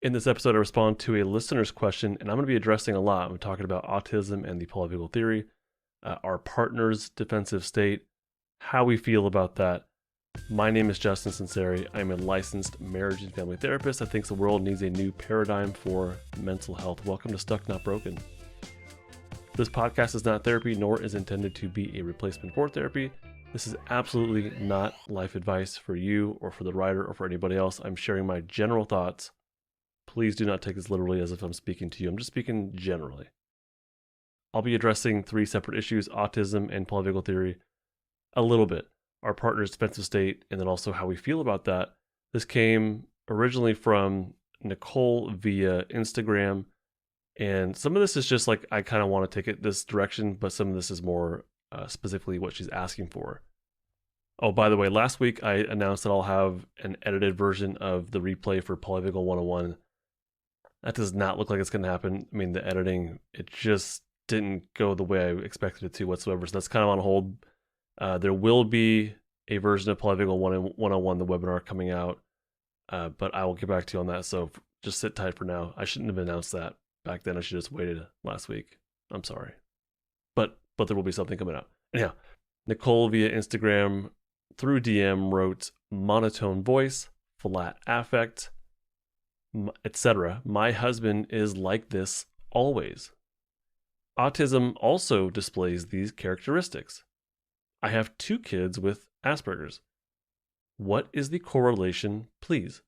In this episode, I respond to a listener's question, and I'm going to be addressing a lot. I'm talking about autism and the polyvagal theory, our partner's defensive state, how we feel about that. My name is Justin Sinceri. I'm a licensed marriage and family therapist that thinks the world needs a new paradigm for mental health. Welcome to Stuck Not Broken. This podcast is not therapy, nor is intended to be a replacement for therapy. This is absolutely not life advice for you or for the writer or for anybody else. I'm sharing my general thoughts. Please do not take this literally as if I'm speaking to you. I'm just speaking generally. I'll be addressing three separate issues: autism and polyvagal theory, a little bit, our partner's defensive state, and then also how we feel about that. This came originally from Nicole via Instagram, and some of this is just like I kind of want to take it this direction, but some of this is more specifically what she's asking for. Oh, by the way, last week I announced that I'll have an edited version of the replay for Polyvagal 101. That does not look like it's going to happen. I mean, the editing, it just didn't go the way I expected it to whatsoever. So that's kind of on hold. There will be a version of Polyvagal 101, the webinar coming out, but I will get back to you on that. So just sit tight for now. I shouldn't have announced that back then. I should have just waited last week. I'm sorry. But there will be something coming out. Anyhow, Nicole via Instagram through DM wrote monotone voice, flat affect, etc. My husband is like this always. Autism also displays these characteristics. I have 2 kids with Asperger's. What is the correlation, please?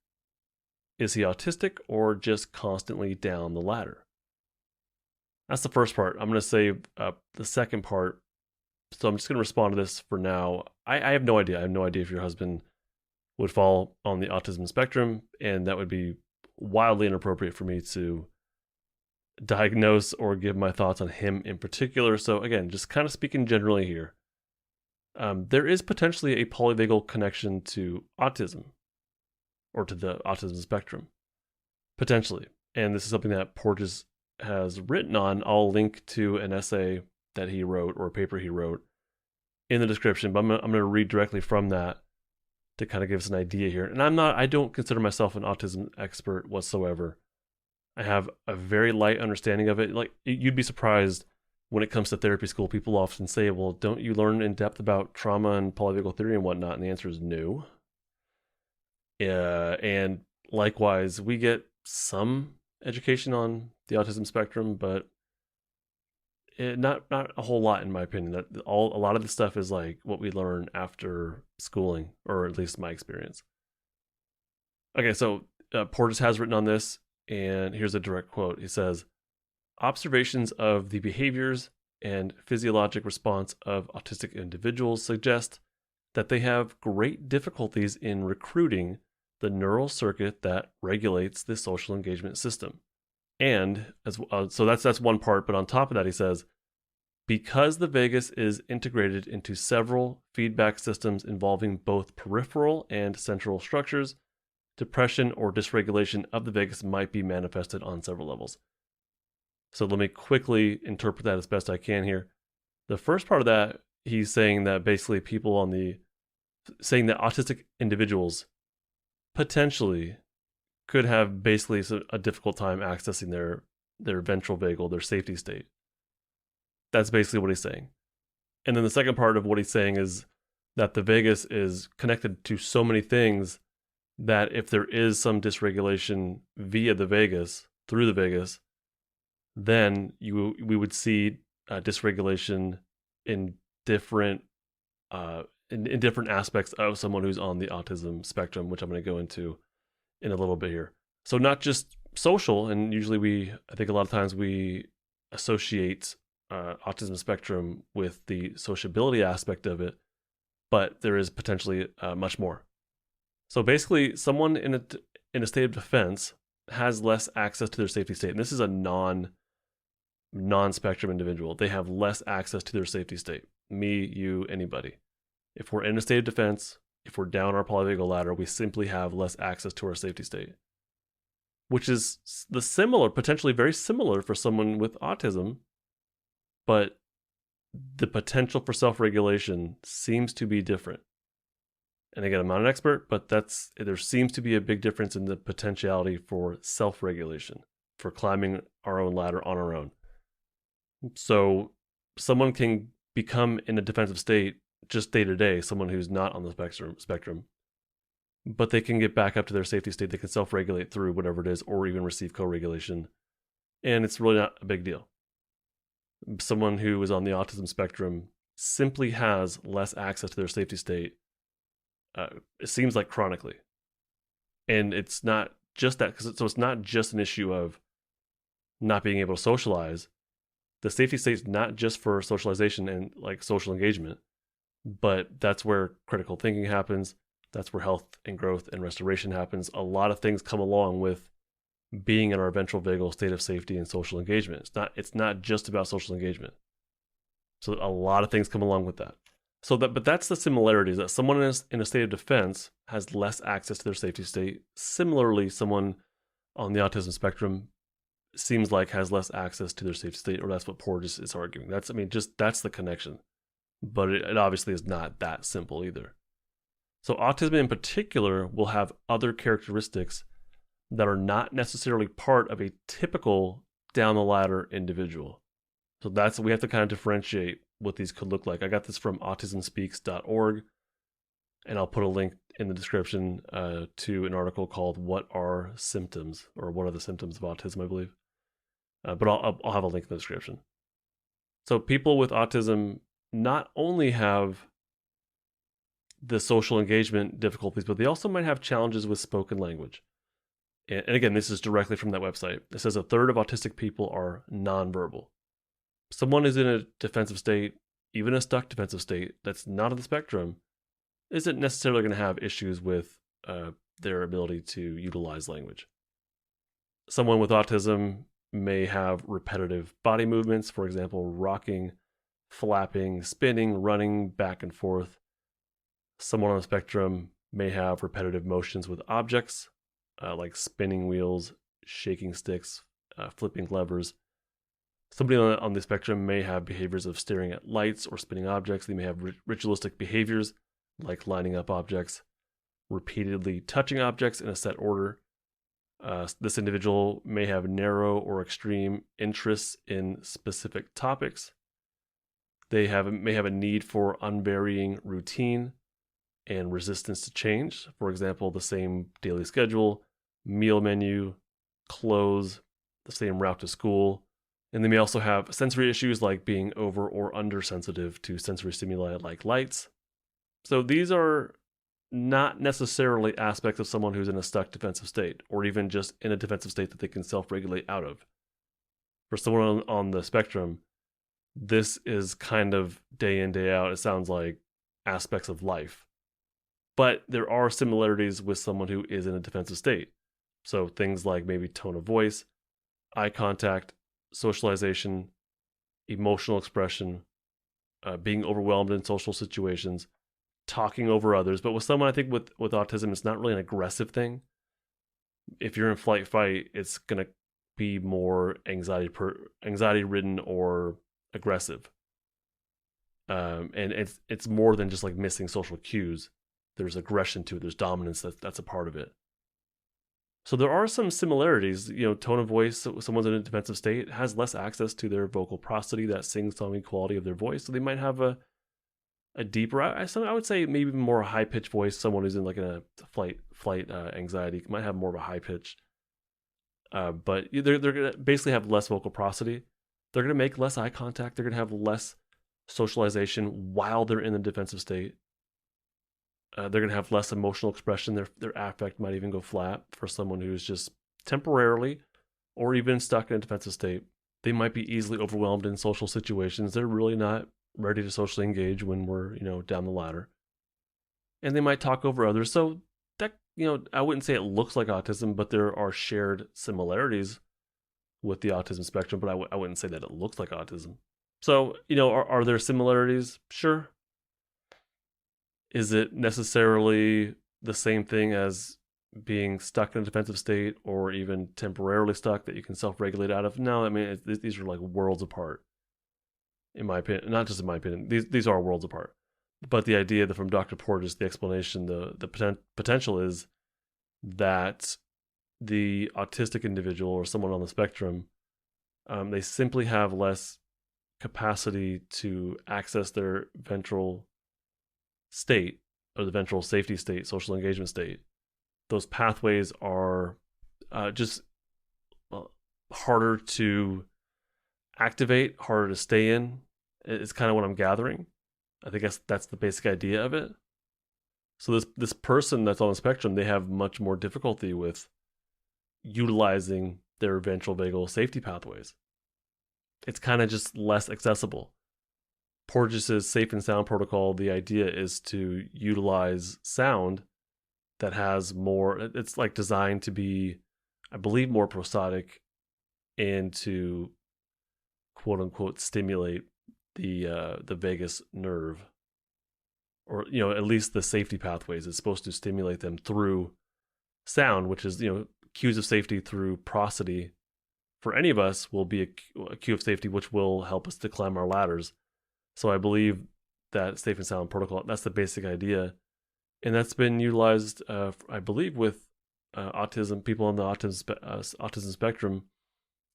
Is he autistic or just constantly down the ladder? That's the first part. I'm going to save the second part. So I'm just going to respond to this for now. I have no idea. I have no idea if your husband would fall on the autism spectrum, and that would be wildly inappropriate for me to diagnose or give my thoughts on him in particular. So again, just kind of speaking generally here, there is potentially a polyvagal connection to autism or to the autism spectrum, potentially. And this is something that Porges has written on. I'll link to an essay that he wrote or a paper he wrote in the description, but I'm going to read directly from that to kind of give us an idea here. And I don't consider myself an autism expert whatsoever. I have a very light understanding of it. Like, you'd be surprised when it comes to therapy school, people often say, well, don't you learn in depth about trauma and polyvagal theory and whatnot? And the answer is no. And likewise, we get some education on the autism spectrum, but not a whole lot, in my opinion. A lot of the stuff is like what we learn after schooling, or at least my experience. Okay, so Porges has written on this, and here's a direct quote. He says, observations of the behaviors and physiologic response of autistic individuals suggest that they have great difficulties in recruiting the neural circuit that regulates the social engagement system. And so that's one part, but on top of that, he says, because the vagus is integrated into several feedback systems involving both peripheral and central structures, depression or dysregulation of the vagus might be manifested on several levels. So let me quickly interpret that as best I can here. The first part of that, he's saying that basically saying that autistic individuals potentially could have basically a difficult time accessing their ventral vagal, their safety state. That's basically what he's saying. And then the second part of what he's saying is that the vagus is connected to so many things that if there is some dysregulation via the vagus, through the vagus, then we would see dysregulation in different in different aspects of someone who's on the autism spectrum, which I'm going to go into in a little bit here. So not just social, and usually I think a lot of times we associate autism spectrum with the sociability aspect of it, but there is potentially much more. So basically, someone in a state of defense has less access to their safety state, and this is a non-spectrum individual. They have less access to their safety state. Me, you, anybody. If we're in a state of defense, if we're down our polyvagal ladder, we simply have less access to our safety state, which is potentially very similar for someone with autism, but the potential for self-regulation seems to be different. And again, I'm not an expert, but there seems to be a big difference in the potentiality for self-regulation, for climbing our own ladder on our own. So someone can become in a defensive state just day to day, someone who's not on the spectrum, but they can get back up to their safety state. They can self-regulate through whatever it is, or even receive co-regulation. And it's really not a big deal. Someone who is on the autism spectrum simply has less access to their safety state. It seems like chronically. And it's not just that, so it's not just an issue of not being able to socialize. The safety state is not just for socialization and like social engagement, but that's where critical thinking happens. That's where health and growth and restoration happens. A lot of things come along with being in our ventral vagal state of safety and social engagement. It's not just about social engagement. So a lot of things come along with that. But that's the similarities, that someone in a state of defense has less access to their safety state. Similarly, someone on the autism spectrum seems like has less access to their safety state, or that's what Porges is arguing. That's the connection. But it obviously is not that simple either. So autism in particular will have other characteristics that are not necessarily part of a typical down the ladder individual. So we have to kind of differentiate what these could look like. I got this from autismspeaks.org, and I'll put a link in the description to an article called "What Are Symptoms?" or "What Are the Symptoms of Autism?" I believe. But I'll have a link in the description. So people with autism not only have the social engagement difficulties, but they also might have challenges with spoken language. And again, this is directly from that website. It says 1/3 of autistic people are nonverbal. Someone is in a defensive state, even a stuck defensive state, that's not on the spectrum, isn't necessarily going to have issues with their ability to utilize language. Someone with autism may have repetitive body movements, for example, rocking, flapping, spinning, running back and forth. Someone on the spectrum may have repetitive motions with objects, like spinning wheels, shaking sticks, flipping levers. Somebody on the spectrum may have behaviors of staring at lights or spinning objects. They may have ritualistic behaviors, like lining up objects, repeatedly touching objects in a set order. This individual may have narrow or extreme interests in specific topics. They may have a need for unvarying routine and resistance to change. For example, the same daily schedule, meal menu, clothes, the same route to school. And they may also have sensory issues like being over or under sensitive to sensory stimuli like lights. So these are not necessarily aspects of someone who's in a stuck defensive state, or even just in a defensive state that they can self-regulate out of. For someone on the spectrum, this is kind of day in, day out, it sounds like, aspects of life. But there are similarities with someone who is in a defensive state. So things like maybe tone of voice, eye contact, socialization, emotional expression, being overwhelmed in social situations, talking over others. But with someone, I think with autism, it's not really an aggressive thing. If you're in flight fight, it's going to be more anxiety ridden or aggressive. And it's more than just like missing social cues. There's aggression to it. There's dominance. That's a part of it. So there are some similarities. Tone of voice. Someone's in a defensive state has less access to their vocal prosody, that sing-songy quality of their voice. So they might have a deeper, I would say maybe more high-pitched voice. Someone who's in like a flight anxiety might have more of a high pitch. But they're going to basically have less vocal prosody. They're going to make less eye contact. They're going to have less socialization while they're in the defensive state. They're going to have less emotional expression. Their affect might even go flat for someone who's just temporarily or even stuck in a defensive state. They might be easily overwhelmed in social situations. They're really not ready to socially engage when we're, down the ladder. And they might talk over others. So that, I wouldn't say it looks like autism, but there are shared similarities with the autism spectrum, but I wouldn't say that it looks like autism. So, are there similarities? Sure. Is it necessarily the same thing as being stuck in a defensive state or even temporarily stuck that you can self-regulate out of? No, I mean, these are like worlds apart, in my opinion. Not just in my opinion. These are worlds apart. But the idea that from Dr. Porges, the explanation, the potential is that the autistic individual or someone on the spectrum, they simply have less capacity to access their ventral state or the ventral safety state, social engagement state. Those pathways are just harder to activate, harder to stay in. It's kind of what I'm gathering. I think that's the basic idea of it. So this person that's on the spectrum, they have much more difficulty with utilizing their ventral vagal safety pathways. It's kind of just less accessible. Porges' safe and sound protocol, the idea is to utilize sound that has more, it's like designed to be, I believe, more prosodic and to quote unquote stimulate the vagus nerve, or at least the safety pathways. It's supposed to stimulate them through sound, which is cues of safety through prosody. For any of us, will be a cue of safety, which will help us to climb our ladders. So I believe that safe and sound protocol, that's the basic idea, and that's been utilized, I believe, with autism, people on the autism spectrum.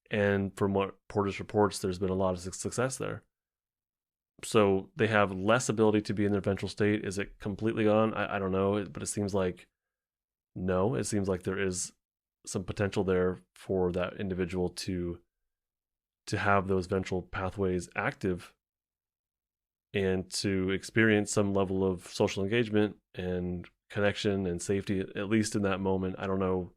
And from what Porges reports, there's been a lot of success there. So they have less ability to be in their ventral state. Is it completely gone? I don't know, but it seems like no. It seems like there is some potential there for that individual to have those ventral pathways active and to experience some level of social engagement and connection and safety, at least in that moment. I don't know.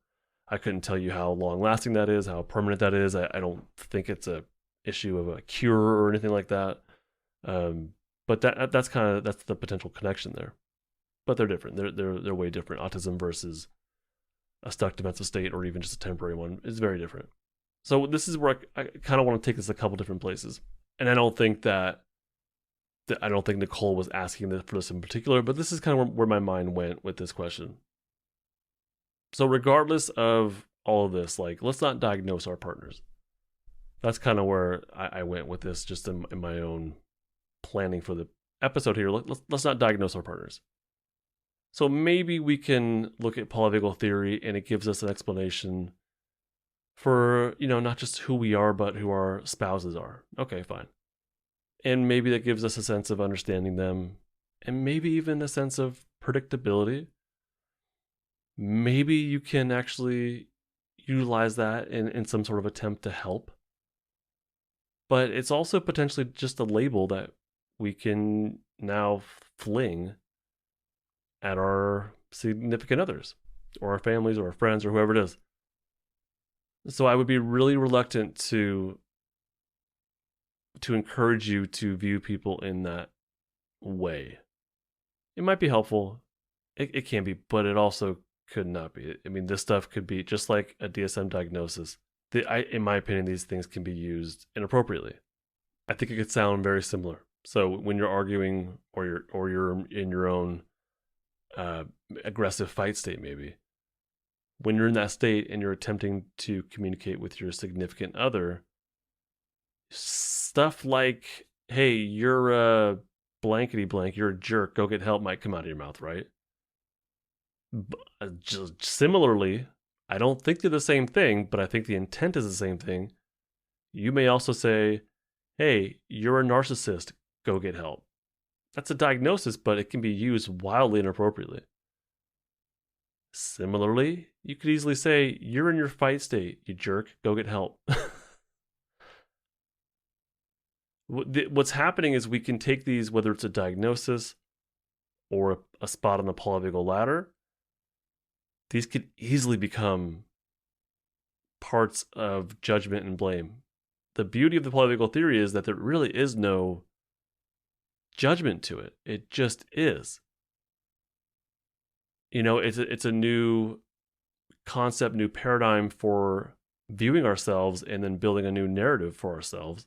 I couldn't tell you how long lasting that is, how permanent that is. I don't think it's a issue of a cure or anything like that. But that's the potential connection there. But they're different. They're way different. Autism versus a stuck defensive state, or even just a temporary one, is very different. So this is where I kind of want to take this a couple different places. And I don't think Nicole was asking for this in particular, but this is kind of where my mind went with this question. So regardless of all of this, like, let's not diagnose our partners. That's kind of where I went with this, just in my own planning for the episode here. Let's not diagnose our partners. So maybe we can look at polyvagal theory, and it gives us an explanation for, not just who we are, but who our spouses are. Okay, fine. And maybe that gives us a sense of understanding them, and maybe even a sense of predictability. Maybe you can actually utilize that in some sort of attempt to help. But it's also potentially just a label that we can now fling at our significant others, or our families, or our friends, or whoever it is. So I would be really reluctant to encourage you to view people in that way. It might be helpful. It can be, but it also could not be. I mean, this stuff could be just like a DSM diagnosis. In my opinion, these things can be used inappropriately. I think it could sound very similar. So when you're arguing, or you're in your own aggressive fight state, maybe when you're in that state and you're attempting to communicate with your significant other, stuff like, "Hey, you're a blankety blank, you're a jerk, go get help," might come out of your mouth, right? Just similarly, I don't think they're the same thing, but I think the intent is the same thing. You may also say, "Hey, you're a narcissist, go get help." That's a diagnosis, but it can be used wildly inappropriately. Similarly, you could easily say, "You're in your fight state, you jerk, go get help." What's happening is we can take these, whether it's a diagnosis or a spot on the polyvagal ladder, these could easily become parts of judgment and blame. The beauty of the polyvagal theory is that there really is no judgment to it. It just is. It's a new concept, new paradigm for viewing ourselves and then building a new narrative for ourselves.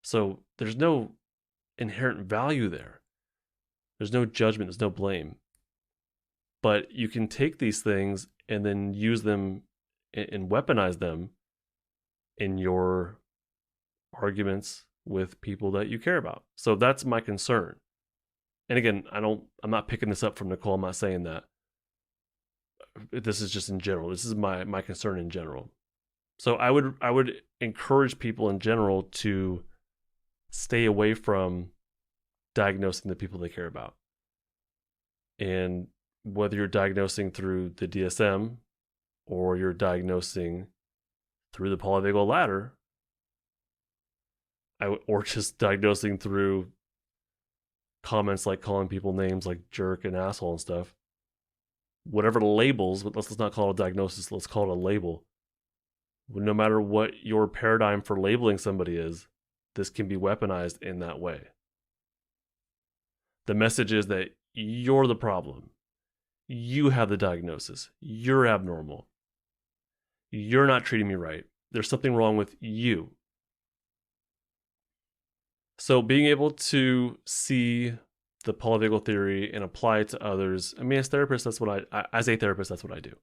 So there's no inherent value there. There's no judgment, there's no blame. But you can take these things and then use them and weaponize them in your arguments with people that you care about. So that's my concern. And again, I'm not picking this up from Nicole. I'm not saying that. This is just in general. This is my concern in general. So I would encourage people in general to stay away from diagnosing the people they care about. And whether you're diagnosing through the DSM or you're diagnosing through the polyvagal ladder, or just diagnosing through comments like calling people names like jerk and asshole and stuff, whatever the labels, but let's not call it a diagnosis, let's call it a label. No matter what your paradigm for labeling somebody is, this can be weaponized in that way. The message is that you're the problem. You have the diagnosis. You're abnormal. You're not treating me right. There's something wrong with you. So being able to see the polyvagal theory and apply it to others, I mean, as a therapist, that's what I do.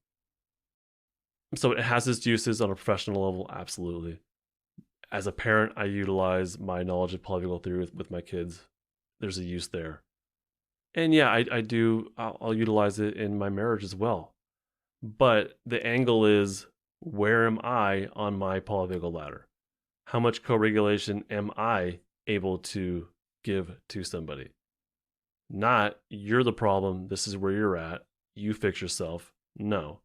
So it has its uses on a professional level, absolutely. As a parent, I utilize my knowledge of polyvagal theory with my kids. There's a use there. And yeah, I'll utilize it in my marriage as well. But the angle is, where am I on my polyvagal ladder? How much co-regulation am I able to give to somebody? Not, you're the problem, this is where you're at, you fix yourself. No.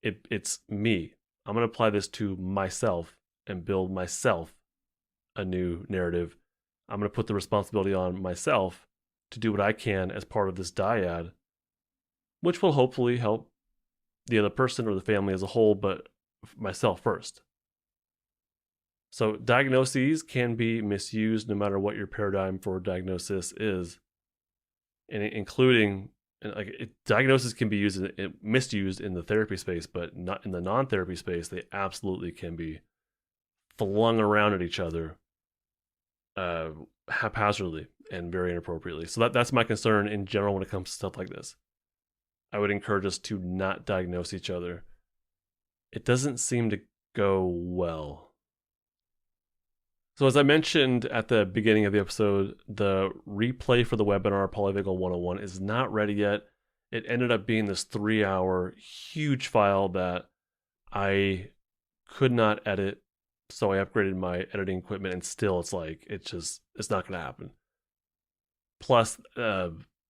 It's me. I'm going to apply this to myself and build myself a new narrative. I'm going to put the responsibility on myself to do what I can as part of this dyad, which will hopefully help the other person or the family as a whole, but myself first. So diagnoses can be misused no matter what your paradigm for diagnosis is, and including diagnosis can be misused in the therapy space, but not in the non-therapy space. They absolutely can be flung around at each other haphazardly and very inappropriately. So that's my concern in general when it comes to stuff like this. I would encourage us to not diagnose each other. It doesn't seem to go well. So as I mentioned at the beginning of the episode, the replay for the webinar Polyvagal 101 is not ready yet. It ended up being this 3-hour huge file that I could not edit. So I upgraded my editing equipment, and still it's not going to happen. Plus,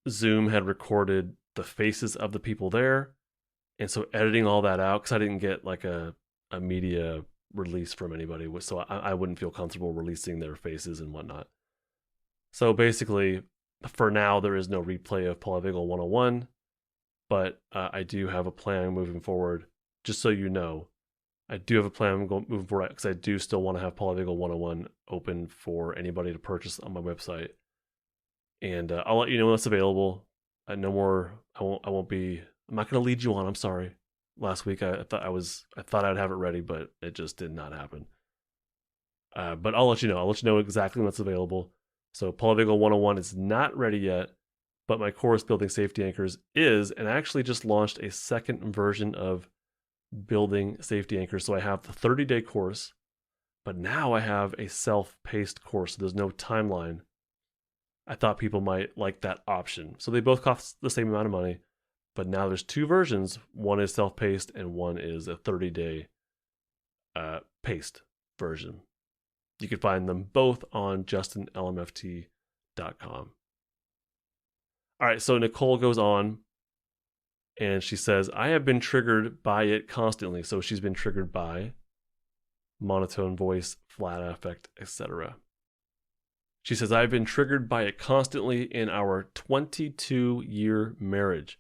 Zoom had recorded the faces of the people there. And so editing all that out, because I didn't get like a media release from anybody, so I wouldn't feel comfortable releasing their faces and whatnot. So basically, for now, there is no replay of Polyvagal 101, but I do have a plan moving forward. Just so you know, I do have a plan moving forward, because I do still want to have Polyvagal 101 open for anybody to purchase on my website. And I'll let you know when it's available. I'm not going to lead you on. I'm sorry. Last week I thought I'd have it ready, but it just did not happen. But I'll let you know. I'll let you know exactly when it's available. So Polyvagal 101 is not ready yet, but my course Building Safety Anchors is, and I actually just launched a second version of Building Safety Anchors. So I have the 30-day course, but now I have a self-paced course. So there's no timeline. I thought people might like that option. So they both cost the same amount of money. But now there's two versions. One is self-paced and one is a 30-day paced version. You can find them both on justinlmft.com. All right, so Nicole goes on and she says, I have been triggered by it constantly. So she's been triggered by monotone voice, flat affect, etc. She says, I've been triggered by it constantly in our 22-year marriage.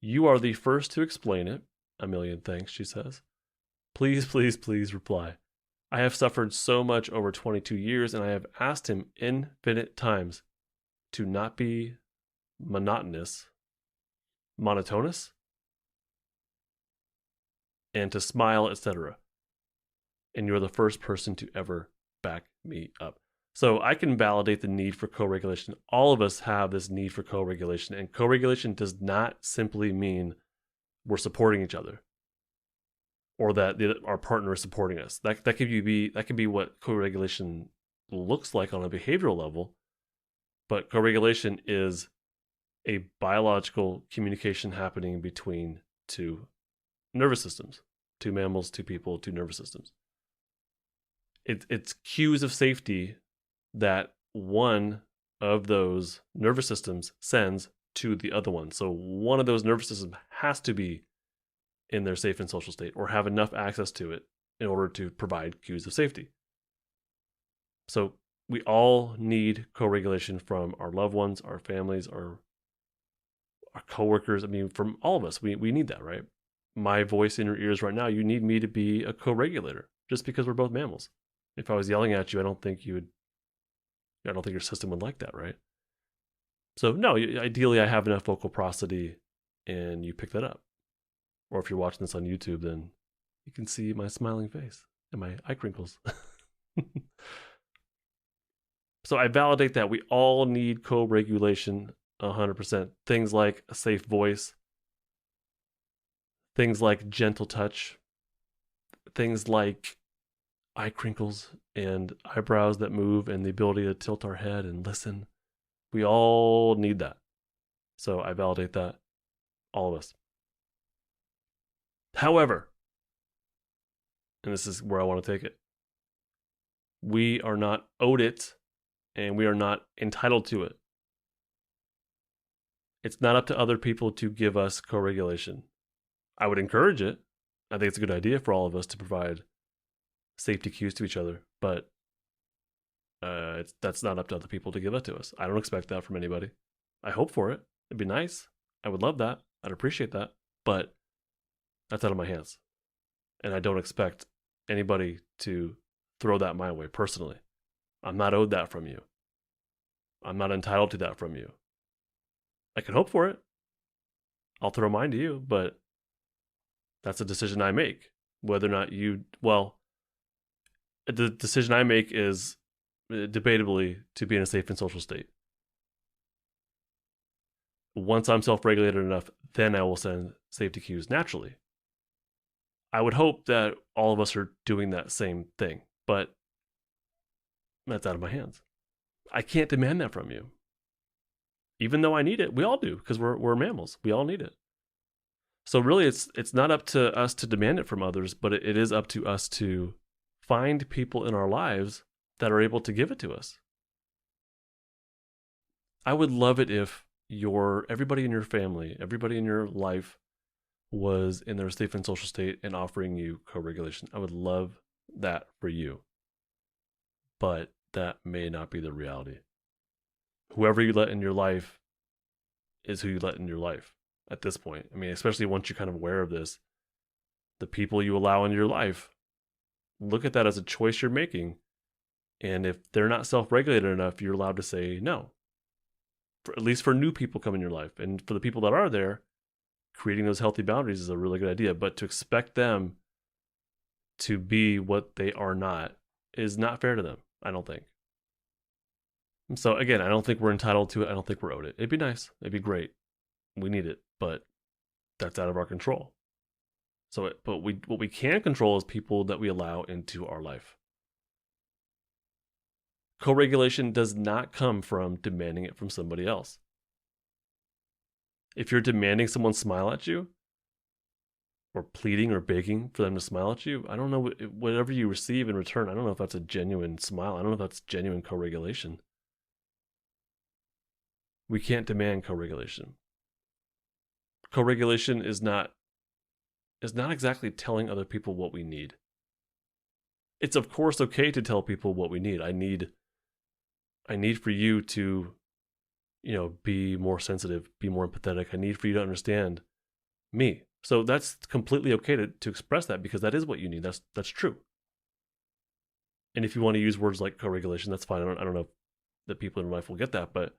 You are the first to explain it. A million thanks, she says. Please, please, please reply. I have suffered so much over 22 years, and I have asked him infinite times to not be monotonous, and to smile, etc. And you're the first person to ever back me up. So I can validate the need for co-regulation. All of us have this need for co-regulation, and co-regulation does not simply mean we're supporting each other or that our partner is supporting us. That could be what co-regulation looks like on a behavioral level. But co-regulation is a biological communication happening between two nervous systems, two mammals, two people, two nervous systems. It's cues of safety that one of those nervous systems sends to the other one. So one of those nervous systems has to be in their safe and social state or have enough access to it in order to provide cues of safety. So we all need co-regulation from our loved ones, our families, our coworkers. I mean, from all of us, we need that, right? My voice in your ears right now, you need me to be a co-regulator just because we're both mammals. If I was yelling at you, I don't think your system would like that, right? So no, ideally I have enough vocal prosody and you pick that up. Or if you're watching this on YouTube, then you can see my smiling face and my eye crinkles. So I validate that we all need co-regulation 100%. Things like a safe voice, things like gentle touch, things like eye crinkles and eyebrows that move and the ability to tilt our head and listen. We all need that. So I validate that, all of us. However, and this is where I want to take it, we are not owed it and we are not entitled to it. It's not up to other people to give us co-regulation. I would encourage it. I think it's a good idea for all of us to provide safety cues to each other, but that's not up to other people to give that to us. I don't expect that from anybody. I hope for it. It'd be nice. I would love that. I'd appreciate that, but that's out of my hands. And I don't expect anybody to throw that my way personally. I'm not owed that from you. I'm not entitled to that from you. I can hope for it. I'll throw mine to you, but that's a decision I make. Whether or not the decision I make is debatably to be in a safe and social state. Once I'm self-regulated enough, then I will send safety cues naturally. I would hope that all of us are doing that same thing, but that's out of my hands. I can't demand that from you. Even though I need it, we all do, because we're mammals. We all need it. So really, it's not up to us to demand it from others, but it is up to us to find people in our lives that are able to give it to us. I would love it if everybody in your family, everybody in your life was in their safe and social state and offering you co-regulation. I would love that for you. But that may not be the reality. Whoever you let in your life is who you let in your life at this point. I mean, especially once you're kind of aware of this, the people you allow into your life, look at that as a choice you're making. And if they're not self-regulated enough, you're allowed to say no. At least for new people coming in your life. And for the people that are there, creating those healthy boundaries is a really good idea. But to expect them to be what they are not is not fair to them, I don't think. So again, I don't think we're entitled to it. I don't think we're owed it. It'd be nice. It'd be great. We need it, but that's out of our control. But what we can control is people that we allow into our life. Co-regulation does not come from demanding it from somebody else. If you're demanding someone smile at you, or pleading or begging for them to smile at you, I don't know, whatever you receive in return, I don't know if that's a genuine smile. I don't know if that's genuine co-regulation. We can't demand co-regulation. Co-regulation is not exactly telling other people what we need. It's of course okay to tell people what we need. I need for you to, be more sensitive, be more empathetic. I need for you to understand me. So that's completely okay to express that, because that is what you need. That's true. And if you want to use words like co-regulation, that's fine. I don't know if the people in your life will get that, but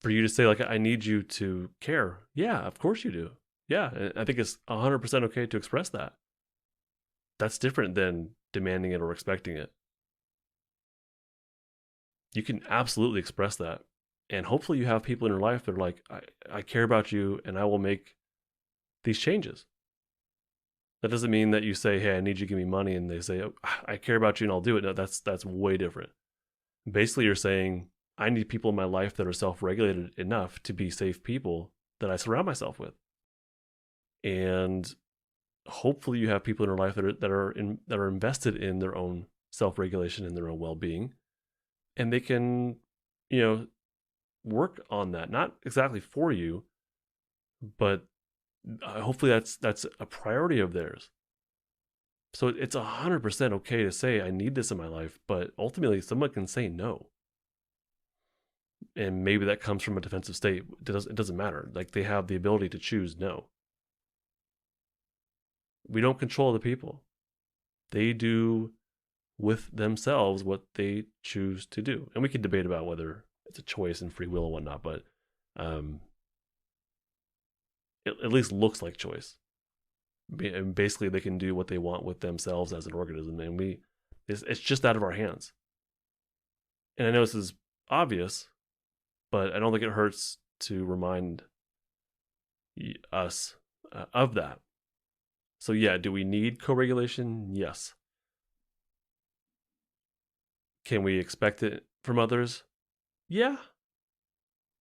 for you to say, like, I need you to care. Yeah, of course you do. Yeah, I think it's 100% okay to express that. That's different than demanding it or expecting it. You can absolutely express that. And hopefully you have people in your life that are like, I care about you and I will make these changes. That doesn't mean that you say, hey, I need you to give me money, and they say, oh, I care about you and I'll do it. No, that's way different. Basically, you're saying, I need people in my life that are self-regulated enough to be safe people that I surround myself with. And hopefully you have people in your life that are invested in their own self-regulation and their own well-being, and they can, work on that. Not exactly for you, but hopefully that's a priority of theirs. So it's 100% okay to say, I need this in my life, but ultimately someone can say no. And maybe that comes from a defensive state. It doesn't matter. Like, they have the ability to choose no. We don't control the people. They do with themselves what they choose to do. And we can debate about whether it's a choice and free will and whatnot, but it at least looks like choice. And basically, they can do what they want with themselves as an organism, and it's just out of our hands. And I know this is obvious, but I don't think it hurts to remind us of that. So yeah, do we need co-regulation? Yes. Can we expect it from others? Yeah.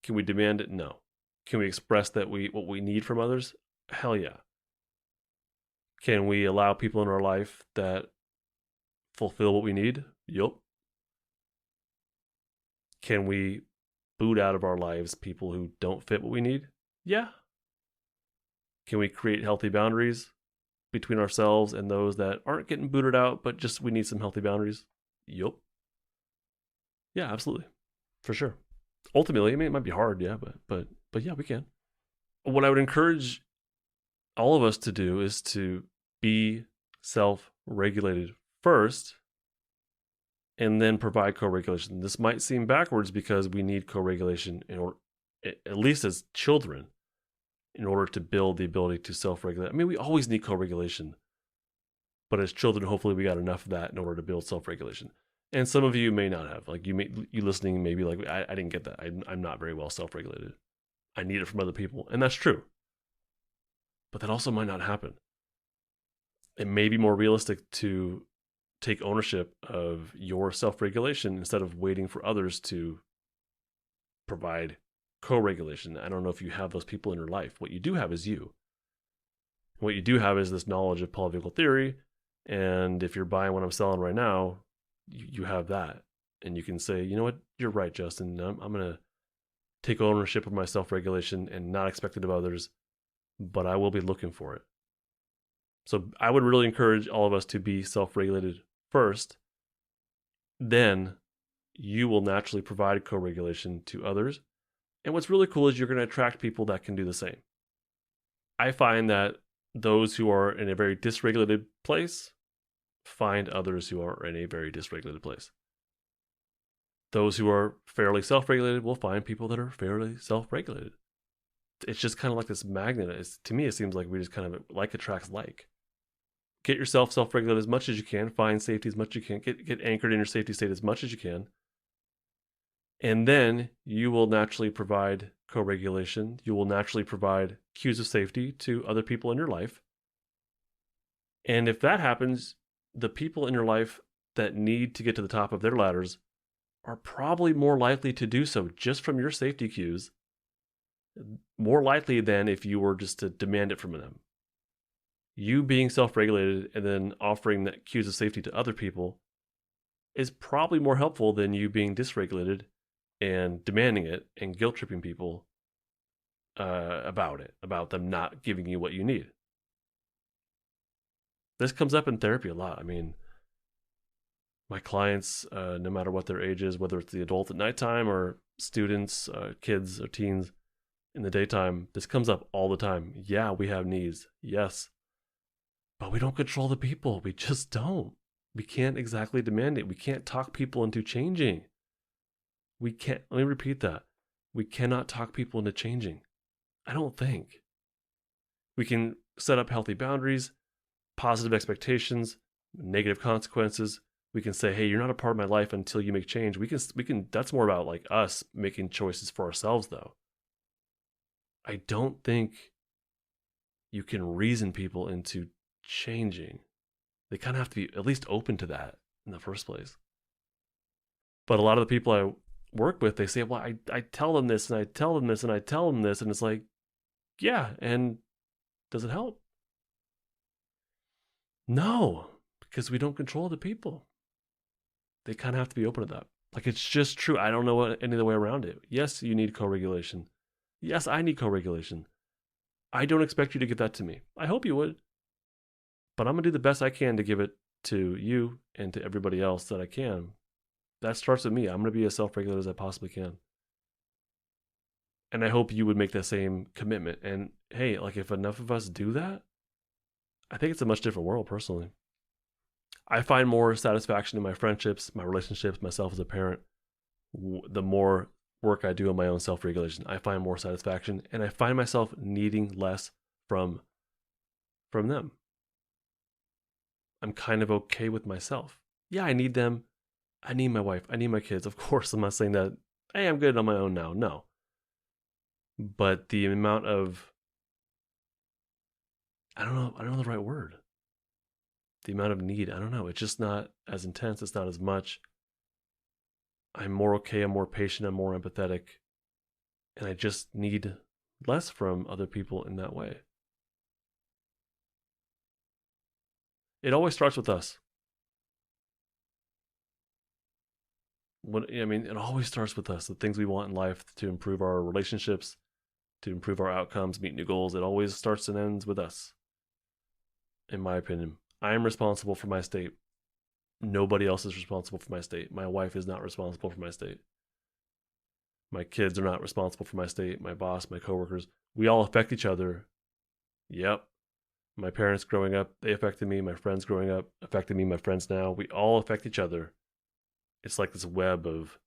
Can we demand it? No. Can we express that what we need from others? Hell yeah. Can we allow people in our life that fulfill what we need? Yup. Can we boot out of our lives people who don't fit what we need? Yeah. Can we create healthy boundaries between ourselves and those that aren't getting booted out, but just we need some healthy boundaries? Yup. Yeah, absolutely. For sure. Ultimately, I mean, it might be hard, yeah, but yeah, we can. What I would encourage all of us to do is to be self-regulated first and then provide co-regulation. This might seem backwards because we need co-regulation in order, at least as children, in order to build the ability to self-regulate. I mean, we always need co-regulation, but as children, hopefully we got enough of that in order to build self-regulation. And some of you may not have. Like, you listening may be like, I didn't get that. I'm not very well self-regulated. I need it from other people. And that's true. But that also might not happen. It may be more realistic to take ownership of your self-regulation instead of waiting for others to provide co-regulation. I don't know if you have those people in your life. What you do have is you. What you do have is this knowledge of polyvagal theory. And if you're buying what I'm selling right now, you have that. And you can say, you know what, you're right, Justin. I'm going to take ownership of my self-regulation and not expect it of others, but I will be looking for it. So I would really encourage all of us to be self-regulated first. Then you will naturally provide co-regulation to others. And what's really cool is you're going to attract people that can do the same. I find that those who are in a very dysregulated place find others who are in a very dysregulated place. Those who are fairly self-regulated will find people that are fairly self-regulated. It's just kind of like this magnet. To me, it seems like we just kind of like attracts like. Get yourself self-regulated as much as you can. Find safety as much as you can. Get anchored in your safety state as much as you can. And then you will naturally provide co-regulation. You will naturally provide cues of safety to other people in your life. And if that happens, the people in your life that need to get to the top of their ladders are probably more likely to do so just from your safety cues, more likely than if you were just to demand it from them. You being self-regulated and then offering that cues of safety to other people is probably more helpful than you being dysregulated and demanding it and guilt-tripping people about them not giving you what you need. This comes up in therapy a lot. I mean, my clients, no matter what their age is, whether it's the adult at nighttime or students, kids or teens in the daytime, this comes up all the time. Yeah, we have needs. Yes. But we don't control the people. We just don't. We can't exactly demand it. We can't talk people into changing. We can't, let me repeat that. We cannot talk people into changing. I don't think. We can set up healthy boundaries, positive expectations, negative consequences. We can say, hey, you're not a part of my life until you make change. We can, that's more about like us making choices for ourselves though. I don't think you can reason people into changing. They kind of have to be at least open to that in the first place. But a lot of the people work with, they say, well, I tell them this and I tell them this and I tell them this. And it's like, yeah. And does it help? No, because we don't control the people. They kind of have to be open to that. Like, it's just true. I don't know any other way around it. Yes, you need co-regulation. Yes, I need co-regulation. I don't expect you to give that to me. I hope you would. But I'm going to do the best I can to give it to you and to everybody else that I can. That starts with me. I'm going to be as self-regulated as I possibly can. And I hope you would make the same commitment. And hey, like, if enough of us do that, I think it's a much different world, personally. I find more satisfaction in my friendships, my relationships, myself as a parent, the more work I do on my own self-regulation. I find more satisfaction, and I find myself needing less from them. I'm kind of okay with myself. Yeah, I need them. I need my wife. I need my kids. Of course, I'm not saying that, hey, I'm good on my own now. No. But the amount of, I don't know the right word. The amount of need, I don't know. It's just not as intense. It's not as much. I'm more okay. I'm more patient. I'm more empathetic. And I just need less from other people in that way. It always starts with us. It always starts with us. The things we want in life to improve our relationships, to improve our outcomes, meet new goals. It always starts and ends with us, in my opinion. I am responsible for my state. Nobody else is responsible for my state. My wife is not responsible for my state. My kids are not responsible for my state. My boss, my coworkers, we all affect each other. Yep. My parents growing up, they affected me. My friends growing up affected me. My friends now, we all affect each other. It's like this web of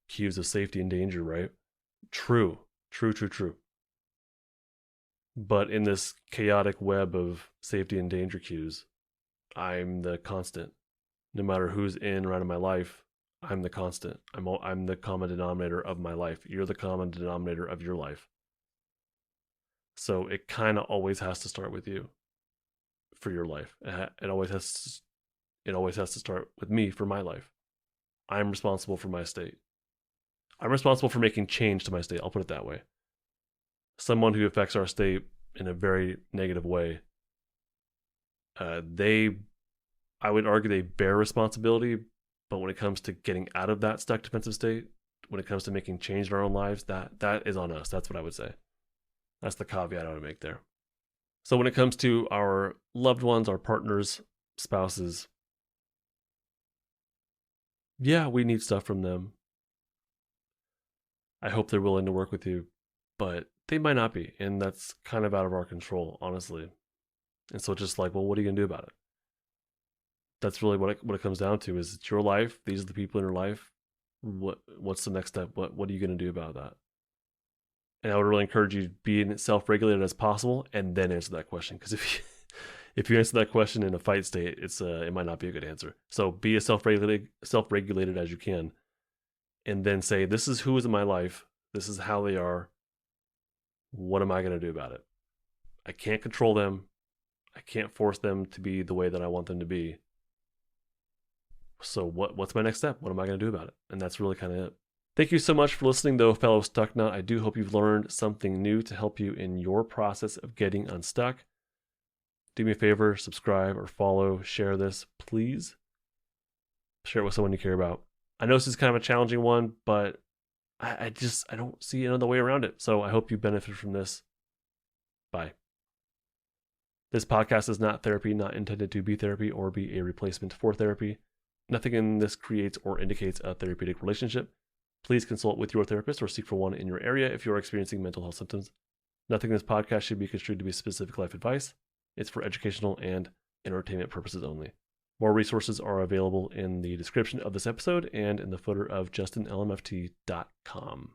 cues of safety and danger, right? True. But in this chaotic web of safety and danger cues, I'm the constant. No matter who's in or out of my life, I'm the constant. I'm the common denominator of my life. You're the common denominator of your life. So it kind of always has to start with you for your life. It always has to start with me for my life. I'm responsible for my state. I'm responsible for making change to my state. I'll put it that way. Someone who affects our state in a very negative way, I would argue they bear responsibility, but when it comes to getting out of that stuck defensive state, when it comes to making change in our own lives, that is on us. That's what I would say. That's the caveat I would make there. So when it comes to our loved ones, our partners, spouses, yeah, we need stuff from them. I hope they're willing to work with you, but they might not be, and that's kind of out of our control, honestly. And so just like, well, what are you going to do about it? That's really what it comes down to. Is it's your life. These are the people in your life. What's the next step? What are you going to do about that? And I would really encourage you to be self-regulated as possible, and then answer that question. Because if you answer that question in a fight state, it might not be a good answer. So be as self-regulated as you can, and then say, this is who is in my life. This is how they are. What am I going to do about it? I can't control them. I can't force them to be the way that I want them to be. So what's my next step? What am I going to do about it? And that's really kind of it. Thank you so much for listening, though, fellow Stucknut. I do hope you've learned something new to help you in your process of getting unstuck. Do me a favor, subscribe or follow, share this, please. Share it with someone you care about. I know this is kind of a challenging one, but I don't see another way around it. So I hope you benefit from this. Bye. This podcast is not therapy, not intended to be therapy or be a replacement for therapy. Nothing in this creates or indicates a therapeutic relationship. Please consult with your therapist or seek for one in your area if you are experiencing mental health symptoms. Nothing in this podcast should be construed to be specific life advice. It's for educational and entertainment purposes only. More resources are available in the description of this episode and in the footer of justinlmft.com.